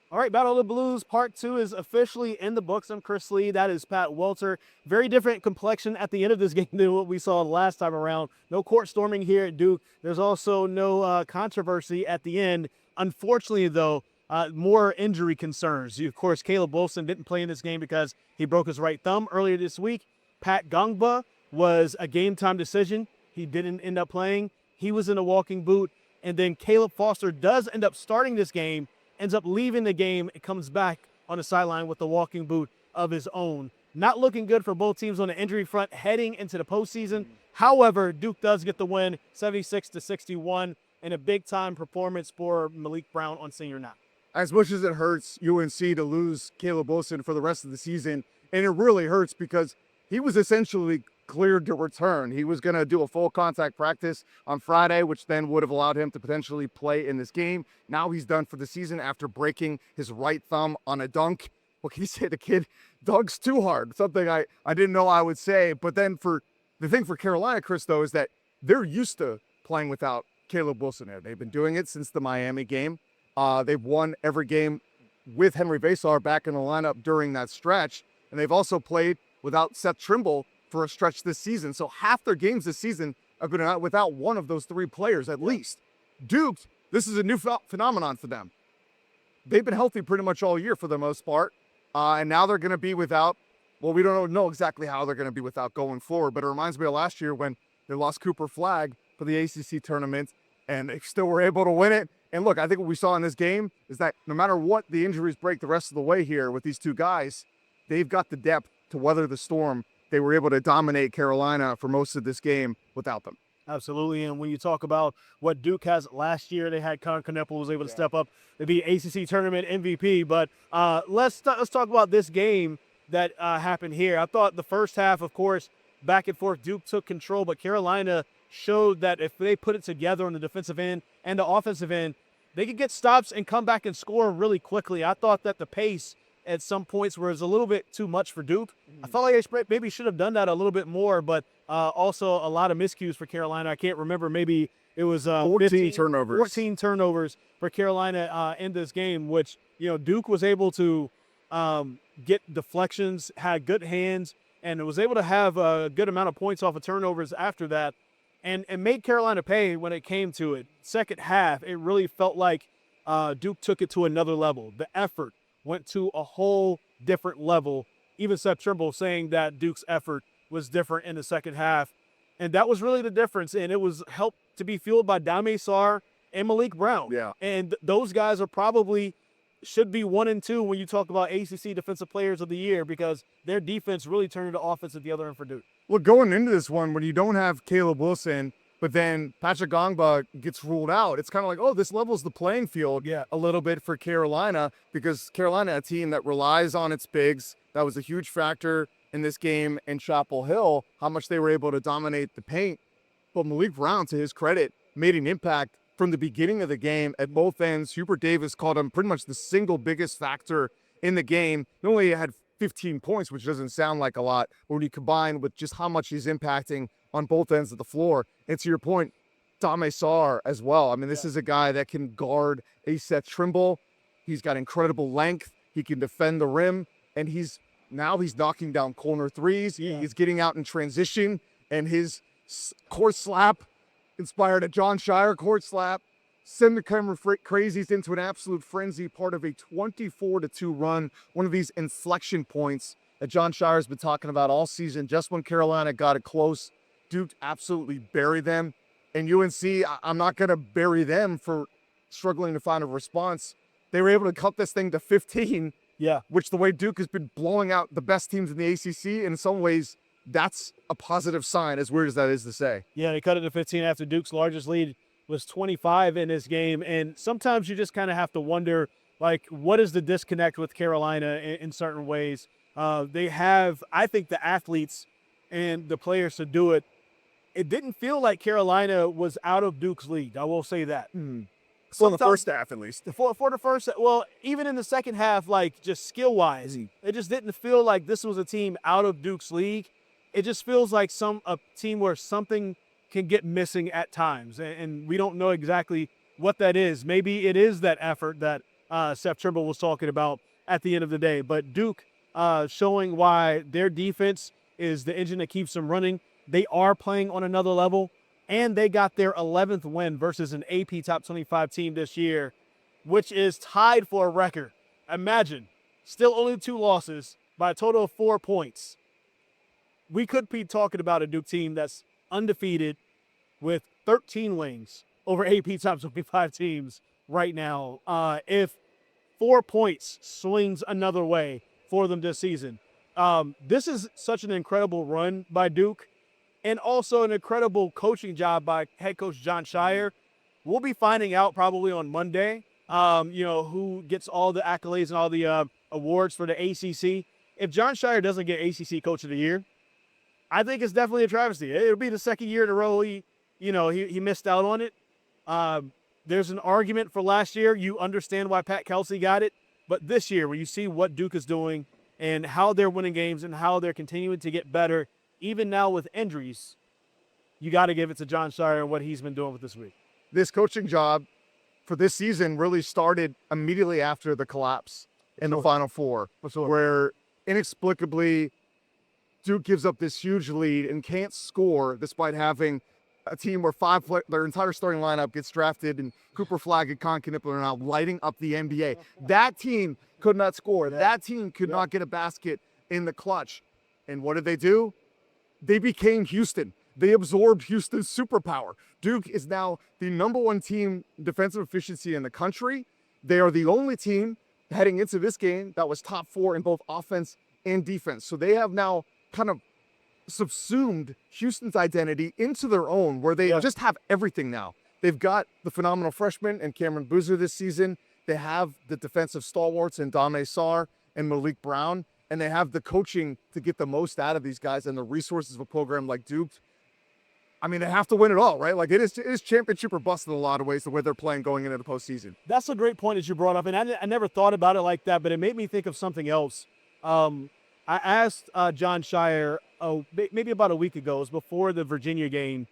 All right, Battle of the Blues Part 2 is officially in the books. I'm Chris Lee. That is Pat Welter. Very different complexion at the end of this game than what we saw last time around. No court storming here at Duke. There's also no controversy at the end. Unfortunately, though, more injury concerns. Of course, Caleb Wilson didn't play in this game because he broke his right thumb earlier this week. Pat Ngongba was a game-time decision. He didn't end up playing. He was in a walking boot. And then Caleb Foster does end up starting this game, ends up leaving the game, and comes back on the sideline with the walking boot of his own. Not looking good for both teams on the injury front heading into the postseason. However, Duke does get the win, 76-61, and a big-time performance for Malik Brown on senior night. As much as it hurts UNC to lose Caleb Wilson for the rest of the season, and it really hurts because he was essentially cleared to return. He was going to do a full contact practice on Friday, which then would have allowed him to potentially play in this game. Now he's done for the season after breaking his right thumb on a dunk. What can you say? The kid dunks too hard. Something I didn't know I would say. But then for the thing for Carolina, Chris, though, is that they're used to playing without Caleb Wilson there. They've been doing it since the Miami game. They've won every game with Henry Vasar back in the lineup during that stretch. And they've also played without Seth Trimble for a stretch this season. So half their games this season have been without one of those three players at least. Duke, this is a new phenomenon for them. They've been healthy pretty much all year for the most part. And now they're going to be without, well, we don't know exactly how they're going to be without going forward, but it reminds me of last year when they lost Cooper Flagg for the ACC tournament and they still were able to win it. And look, I think what we saw in this game is that no matter what the injuries break the rest of the way here with these two guys, they've got the depth to weather the storm. They were able to dominate Carolina for most of this game without them. Absolutely. And when you talk about what Duke has last year, they had Con Kneppel was able to step up to be ACC tournament MVP. But let's talk about this game that happened here. I thought the first half, of course, back and forth, Duke took control, but Carolina showed that if they put it together on the defensive end and the offensive end, they could get stops and come back and score really quickly. I thought that the pace at some points was a little bit too much for Duke. I felt like they maybe should have done that a little bit more, but also a lot of miscues for Carolina. I can't remember. Maybe it was 14 turnovers. 14 turnovers for Carolina in this game, which, Duke was able to get deflections, had good hands, and was able to have a good amount of points off of turnovers after that, and made Carolina pay when it came to it. Second half, it really felt like Duke took it to another level. The effort went to a whole different level. Even Seth Trimble saying that Duke's effort was different in the second half. And that was really the difference. And it was helped to be fueled by Dame Sarr and Malik Brown. Yeah. And those guys are probably should be 1 and 2 when you talk about ACC Defensive Players of the Year, because their defense really turned into offense at the other end for Duke. Well, going into this one, when you don't have Caleb Wilson, but then Patrick Ngongba gets ruled out, it's kind of like, oh, this levels the playing field a little bit for Carolina, because Carolina, a team that relies on its bigs, that was a huge factor in this game in Chapel Hill, how much they were able to dominate the paint. But Malik Brown, to his credit, made an impact from the beginning of the game at both ends. Hubert Davis called him pretty much the single biggest factor in the game. He only had 15 points, which doesn't sound like a lot, but when you combine with just how much he's impacting on both ends of the floor. And to your point, Dame Sarr as well. I mean, this is a guy that can guard a Seth Trimble. He's got incredible length. He can defend the rim, and he's knocking down corner threes. Yeah. He's getting out in transition, and his court slap inspired a John Shire court slap. Send the camera crazies into an absolute frenzy, part of a 24-2 run. One of these inflection points that John Shire's been talking about all season. Just when Carolina got it close, Duke absolutely buried them. And UNC, I'm not going to bury them for struggling to find a response. They were able to cut this thing to 15, which the way Duke has been blowing out the best teams in the ACC, in some ways, that's a positive sign, as weird as that is to say. Yeah, they cut it to 15 after Duke's largest lead was 25 in this game. And sometimes you just kind of have to wonder, like, what is the disconnect with Carolina in certain ways? They have, I think, the athletes and the players to do it. It didn't feel like Carolina was out of Duke's league. I will say that. So in the first half, at least. For the first, well, even in the second half, like, just skill-wise, it just didn't feel like this was a team out of Duke's league. It just feels like a team where something can get missing at times, and we don't know exactly what that is. Maybe it is that effort that Seth Trimble was talking about at the end of the day. But Duke showing why their defense is the engine that keeps them running. They are playing on another level, and they got their 11th win versus an AP Top 25 team this year, which is tied for a record. Imagine, still only 2 losses by a total of 4 points. We could be talking about a Duke team that's undefeated with 13 wins over AP Top 25 teams right now. If 4 points swings another way for them this season. This is such an incredible run by Duke, and also an incredible coaching job by head coach Jon Scheyer. We'll be finding out probably on Monday, who gets all the accolades and all the awards for the ACC. If Jon Scheyer doesn't get ACC Coach of the Year, I think it's definitely a travesty. It'll be the second year in a row he missed out on it. There's an argument for last year. You understand why Pat Kelsey got it. But this year, when you see what Duke is doing and how they're winning games and how they're continuing to get better, even now with injuries, you got to give it to Jon Scheyer and what he's been doing with this week. This coaching job for this season really started immediately after the collapse in the Final Four, where inexplicably Duke gives up this huge lead and can't score despite having a team where their entire starting lineup gets drafted, and Cooper Flagg and Con Knippler are now lighting up the NBA. That team could not score. That team could not get a basket in the clutch. And what did they do? They became Houston. They absorbed Houston's superpower. Duke is now the #1 team defensive efficiency in the country. They are the only team heading into this game that was top 4 in both offense and defense. So they have now kind of subsumed Houston's identity into their own, where they just have everything now. They've got the phenomenal freshman and Cameron Boozer this season. They have the defensive stalwarts in Dame Sarr and Malik Brown, and they have the coaching to get the most out of these guys and the resources of a program like Duke. I mean, they have to win it all, right? Like it is championship or bust in a lot of ways, the way they're playing going into the postseason. That's a great point that you brought up, and I never thought about it like that, but it made me think of something else. I asked Jon Scheyer maybe about a week ago, it was before the Virginia game,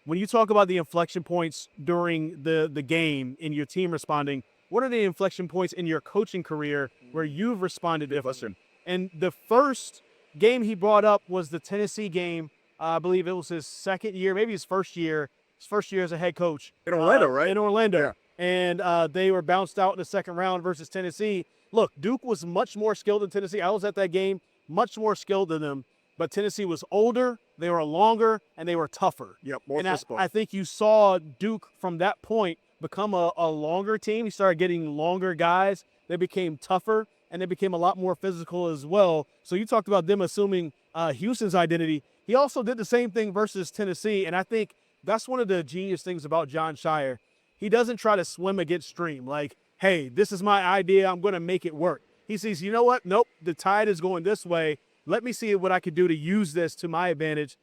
when you talk about the inflection points during the game in your team responding, what are the inflection points in your coaching career where you've responded differently? And the first game he brought up was the Tennessee game. I believe it was his second year, maybe his first year as a head coach. In Orlando, right? In Orlando. Yeah. And they were bounced out in the second round versus Tennessee. Look, Duke was much more skilled than Tennessee. I was at that game, much more skilled than them. But Tennessee was older, they were longer, and they were tougher. Yep, more and physical. I think you saw Duke from that point become a longer team. He started getting longer guys. They became tougher, and they became a lot more physical as well. So you talked about them assuming Houston's identity. He also did the same thing versus Tennessee, and I think that's one of the genius things about Jon Scheyer. He doesn't try to swim against stream. Like, hey, this is my idea. I'm going to make it work. He sees, you know what? Nope, the tide is going this way. Let me see what I could do to use this to my advantage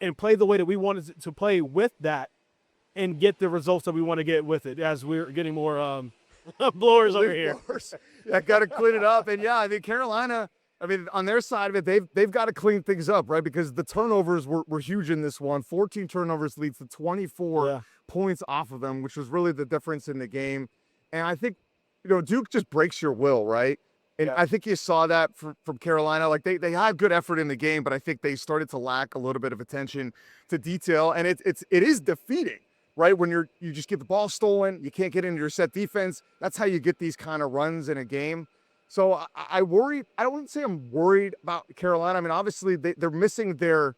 and play the way that we wanted to play with that and get the results that we want to get with it, as we're getting more blowers over here. Yeah, got to clean it up. And, yeah, I mean, Carolina, on their side of it, they've got to clean things up, right? Because the turnovers were huge in this one. 14 turnovers leads to 24 points off of them, which was really the difference in the game. And I think, Duke just breaks your will, right? And I think you saw that from Carolina. Like they had good effort in the game, but I think they started to lack a little bit of attention to detail. And it is defeating, right? When you just get the ball stolen, you can't get into your set defense. That's how you get these kind of runs in a game. So I worry. I wouldn't say I'm worried about Carolina. I mean, obviously they're missing their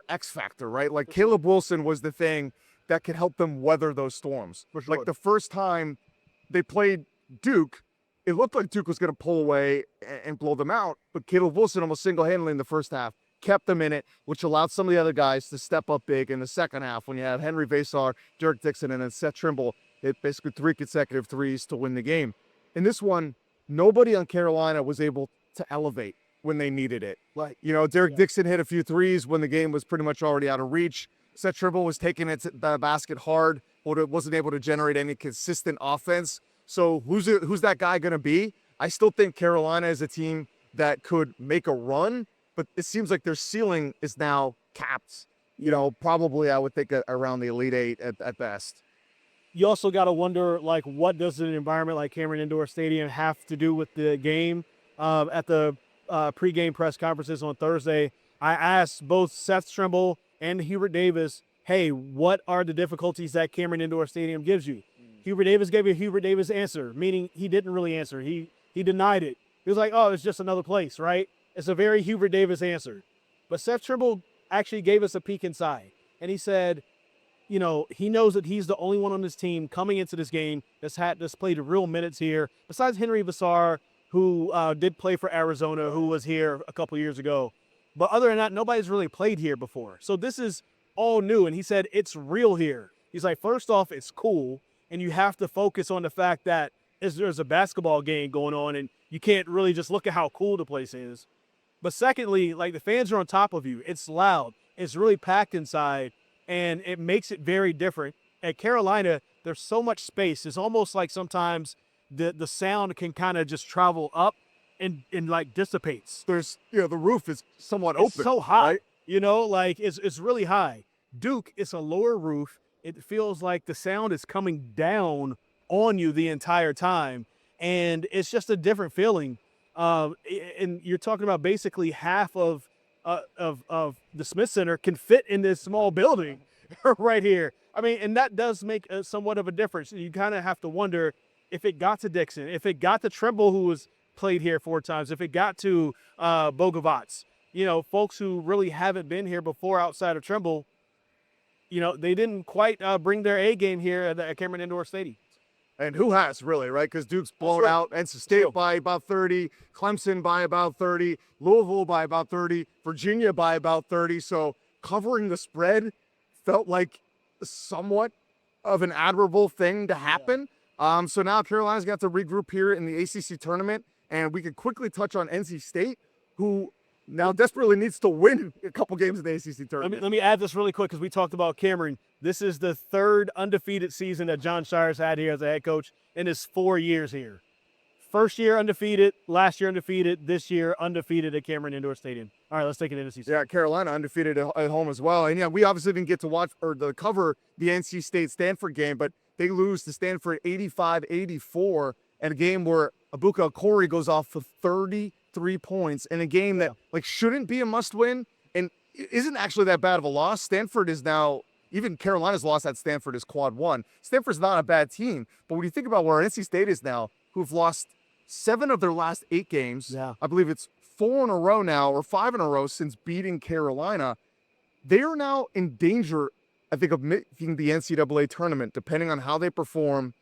X factor, right? Like Caleb Wilson was the thing that could help them weather those storms. For sure. Like the first time they played Duke, it looked like Duke was going to pull away and blow them out, but Caleb Wilson almost single-handedly in the first half kept them in it, which allowed some of the other guys to step up big in the second half when you have Henry Vasar, Derek Dixon, and then Seth Trimble hit basically 3 consecutive threes to win the game. In this one, nobody on Carolina was able to elevate when they needed it. Like, Derek Dixon hit a few threes when the game was pretty much already out of reach. Seth Trimble was taking it to the basket hard, but wasn't able to generate any consistent offense. So who's that guy going to be? I still think Carolina is a team that could make a run, but it seems like their ceiling is now capped. Probably I would think around the Elite Eight at best. you also got to wonder, like, what does an environment like Cameron Indoor Stadium have to do with the game? At the pregame press conferences on Thursday, I asked both Seth Trimble and Hubert Davis, hey, what are the difficulties that Cameron Indoor Stadium gives you? Hubert Davis gave a Hubert Davis answer, meaning he didn't really answer. He denied it. He was like, oh, it's just another place, right? It's a very Hubert Davis answer. But Seth Trimble actually gave us a peek inside. And he said, you know, he knows that he's the only one on this team coming into this game that's played real minutes here, besides Henry Vassar, who did play for Arizona, who was here a couple years ago. But other than that, nobody's really played here before. So this is all new. And he said, it's real here. He's like, first off, it's cool. And you have to focus on the fact that there's a basketball game going on and you can't really just look at how cool the place is. But secondly, like, the fans are on top of you. It's loud. It's really packed inside, and it makes it very different. At Carolina, there's so much space. It's almost like sometimes the sound can kind of just travel up and like dissipates. There's, you know, the roof is somewhat open. It's so high, right? you know, like it's really high. Duke, it's a lower roof. It feels like the sound is coming down on you the entire time, and it's just a different feeling. And you're talking about basically half of the Smith Center can fit in this small building right here. I mean, and that does make somewhat of a difference. You kind of have to wonder if it got to Dixon, if it got to Trimble, who was played here 4 times, if it got to Bogovats, you know, folks who really haven't been here before outside of Trimble, you know, they didn't quite bring their A game here at Cameron Indoor Stadium. And who has, really, right? Because Duke's blown out NC State by about 30, Clemson by about 30, Louisville by about 30, Virginia by about 30. So covering the spread felt like somewhat of an admirable thing to happen. So now Carolina's got to regroup here in the ACC tournament. And we could quickly touch on NC State, who now desperately needs to win a couple games in the ACC tournament. Let me add this really quick because we talked about Cameron. This is the 3rd undefeated season that John Shire's had here as a head coach in his 4 years here. First year undefeated, last year undefeated, this year undefeated at Cameron Indoor Stadium. All right, let's take it into season. Yeah, Carolina undefeated at home as well. And yeah, we obviously didn't get to watch or to cover the NC State-Stanford game, but they lose to Stanford 85-84 in a game where Abuka Okori goes off for 33 points in a game that like shouldn't be a must-win and isn't actually that bad of a loss. Stanford is now, even Carolina's loss at Stanford is quad 1. Stanford's not a bad team, but when you think about where NC State is now, who've lost 7 of their last 8 games, I believe it's 4 in a row now or 5 in a row since beating Carolina, they are now in danger, I think, of making the NCAA tournament, depending on how they perform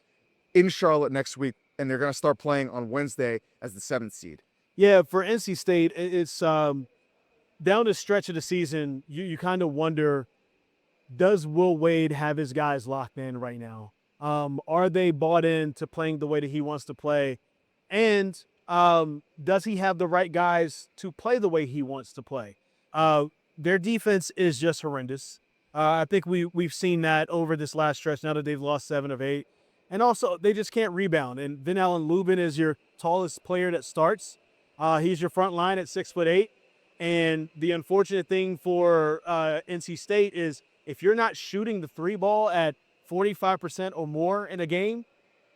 in Charlotte next week. And they're going to start playing on Wednesday as the 7th seed. Yeah, for NC State, it's down the stretch of the season, you kind of wonder, does Will Wade have his guys locked in right now? Are they bought in to playing the way that he wants to play? And does he have the right guys to play the way he wants to play? Their defense is just horrendous. I think we've seen that over this last stretch now that they've lost 7 of 8. And also, they just can't rebound. And Vin Allen Lubin is your tallest player that starts. He's your front line at 6'8". And the unfortunate thing for NC State is if you're not shooting the 3 ball at 45% or more in a game,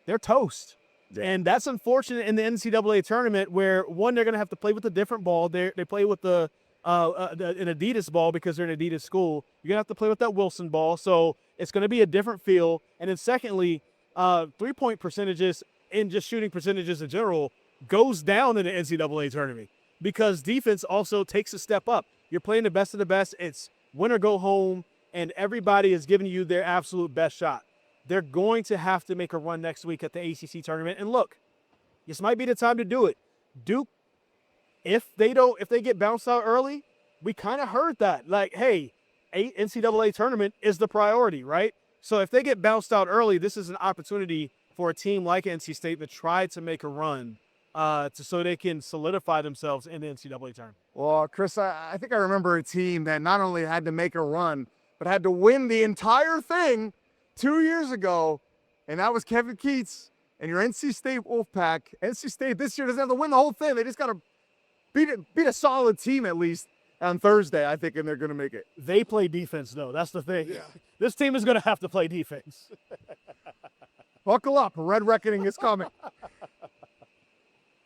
they're toast. Yeah. And that's unfortunate in the NCAA tournament where, one, they're going to have to play with a different ball. They play with an Adidas ball because they're an Adidas school. You're going to have to play with that Wilson ball. So it's going to be a different feel. And then secondly, 3-point percentages and just shooting percentages in general goes down in the NCAA tournament because defense also takes a step up. You're playing the best of the best. It's win or go home, and everybody is giving you their absolute best shot. They're going to have to make a run next week at the ACC tournament. And look, this might be the time to do it. Duke, if they get bounced out early, we kind of heard that. Like, hey, NCAA tournament is the priority, right? So if they get bounced out early, this is an opportunity for a team like NC State to try to make a run so they can solidify themselves in the NCAA tournament. Well, Chris, I think I remember a team that not only had to make a run, but had to win the entire thing 2 years ago, and that was Kevin Keats and your NC State Wolfpack. NC State this year doesn't have to win the whole thing. They just got to beat a solid team at least on Thursday, I think, and they're going to make it. They play defense, though. That's the thing. Yeah. This team is going to have to play defense. Buckle up. A red reckoning is coming.